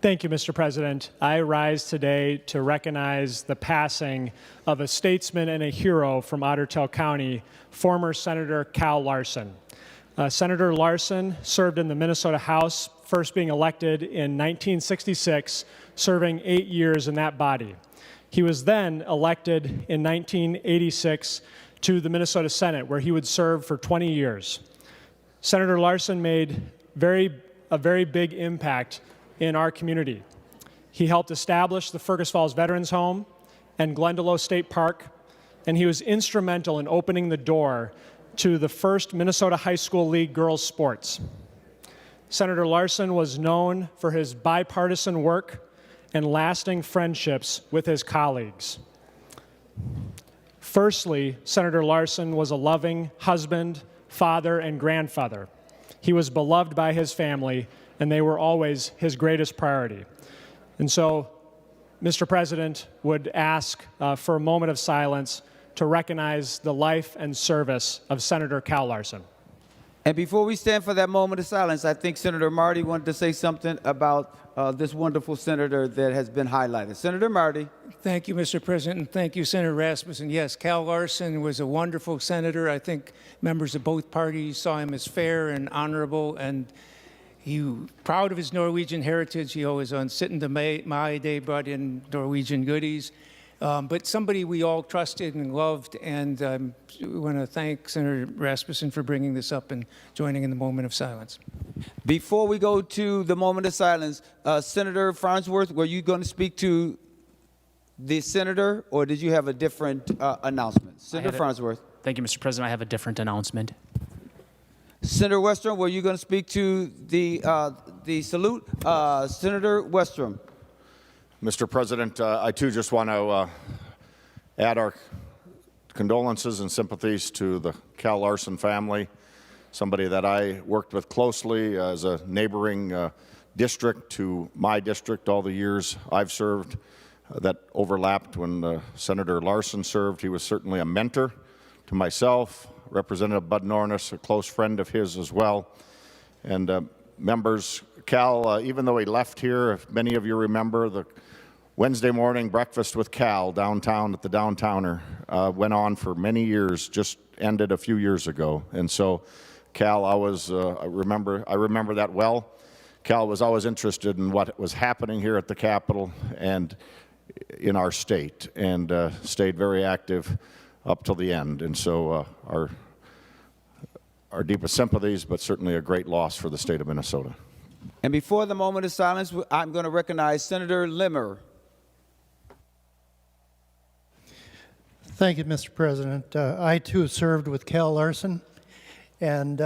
Thank you, Mr. President. I rise today to recognize the passing of a statesman and a hero from Otter Tail County, former Senator Cal Larson. Senator Larson served in the Minnesota House, first being elected in 1966, serving 8 years in that body. He was then elected in 1986 to the Minnesota Senate, where he would serve for 20 years. Senator Larson made a very big impact in our community. He helped establish the Fergus Falls Veterans Home and Glendalough State Park, and he was instrumental in opening the door to the first Minnesota High School League girls sports. Senator Larson was known for his bipartisan work and lasting friendships with his colleagues. Firstly, Senator Larson was a loving husband, father, and grandfather. He was beloved by his family, and they were always his greatest priority. And so, Mr. President would ask for a moment of silence to recognize the life and service of Senator Cal Larson. And before we stand for that moment of silence, I think Senator Marty wanted to say something about this wonderful senator that has been highlighted. Senator Marty. Thank you, Mr. President, and thank you, Senator Rasmussen. Yes, Cal Larson was a wonderful senator. I think members of both parties saw him as fair and honorable, and he proud of his Norwegian heritage. He always on Sitten to Mai Day brought in Norwegian goodies. But somebody we all trusted and loved, and we want to thank Senator Rasmussen for bringing this up and joining in the moment of silence. Before we go to the moment of silence, Senator Farnsworth, were you going to speak to the senator, or did you have a different announcement? Senator Farnsworth. Thank you, Mr. President. I have a different announcement. Senator Westrom, were you going to speak to the salute? Senator Westrom. Mr. President, I too just want to add our condolences and sympathies to the Cal Larson family, somebody that I worked with closely as a neighboring district to my district all the years I've served that overlapped when Senator Larson served. He was certainly a mentor to myself, Representative Bud Nornis, a close friend of his as well. And members, Cal, even though he left here, if many of you remember, the Wednesday morning breakfast with Cal downtown at the Downtowner went on for many years, just ended a few years ago. And so Cal, I remember that well. Cal was always interested in what was happening here at the Capitol and in our state, and stayed very active up till the end. And so our deepest sympathies, but certainly a great loss for the state of Minnesota. And before the moment of silence, I'm going to recognize Senator Limmer. Thank you, Mr. President. I, too, served with Cal Larson, and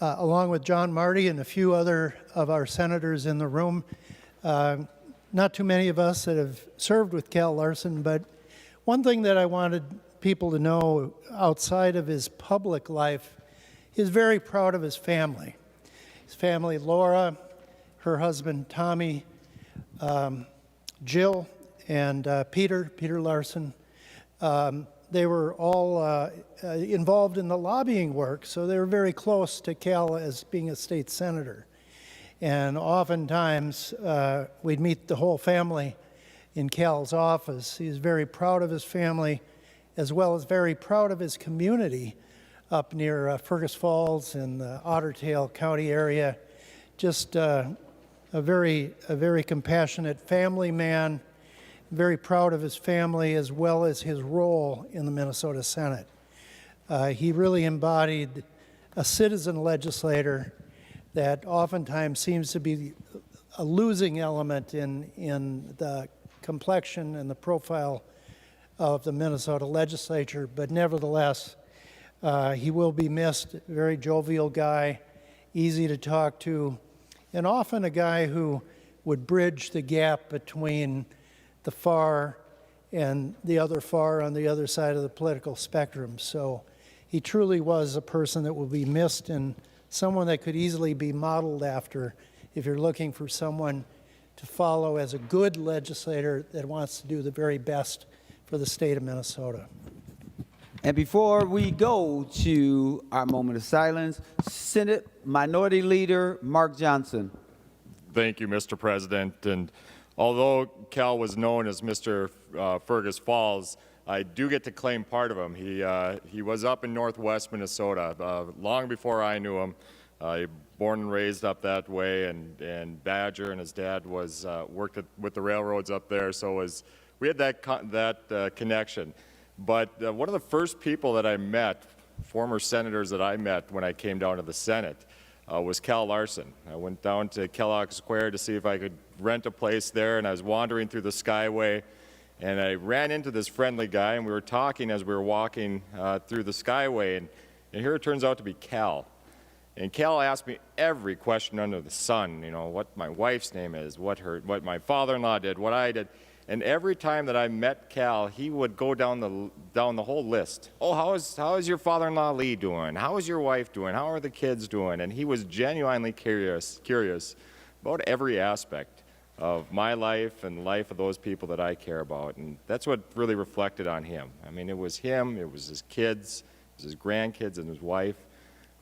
along with John Marty and a few other of our senators in the room, not too many of us that have served with Cal Larson, but one thing that I wanted people to know outside of his public life, he's very proud of his family. His family, Laura, her husband, Tommy, Jill, and Peter Larson. They were all involved in the lobbying work, so they were very close to Cal as being a state senator. And oftentimes, we'd meet the whole family in Cal's office. He's very proud of his family, as well as very proud of his community up near Fergus Falls in the Otter Tail County area. Just a very compassionate family man, very proud of his family as well as his role in the Minnesota Senate. He really embodied a citizen legislator that oftentimes seems to be a losing element in the complexion and the profile of the Minnesota legislature, but nevertheless, he will be missed. Very jovial guy, easy to talk to, and often a guy who would bridge the gap between the far and the other far on the other side of the political spectrum. So he truly was a person that will be missed and someone that could easily be modeled after if you're looking for someone to follow as a good legislator that wants to do the very best for the state of Minnesota. And before we go to our moment of silence, Senate Minority Leader Mark Johnson. Thank you, Mr. President. And although Cal was known as Mr. Fergus Falls, I do get to claim part of him. He was up in northwest Minnesota long before I knew him. Born and raised up that way, and Badger and his dad was worked with the railroads up there, so we had that connection. But one of the first people that I met, former senators that I met when I came down to the Senate, was Cal Larson. I went down to Kellogg Square to see if I could rent a place there, and I was wandering through the Skyway, and I ran into this friendly guy, and we were talking as we were walking through the Skyway, and here it turns out to be Cal. And Cal asked me every question under the sun, you know, what my wife's name is, what my father-in-law did, what I did. And every time that I met Cal, he would go down the whole list. Oh, how is your father-in-law Lee doing? How is your wife doing? How are the kids doing? And he was genuinely curious about every aspect of my life and the life of those people that I care about. And that's what really reflected on him. I mean, it was him, it was his kids, it was his grandkids and his wife.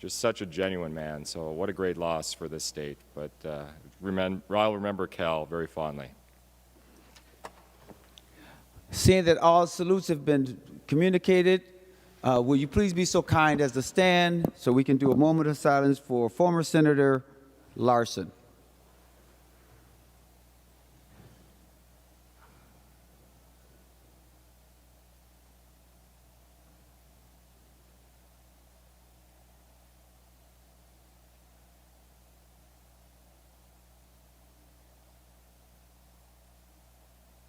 Just such a genuine man. So what a great loss for this state. But I'll remember Cal very fondly. Seeing that all salutes have been communicated, will you please be so kind as to stand so we can do a moment of silence for former Senator Larson.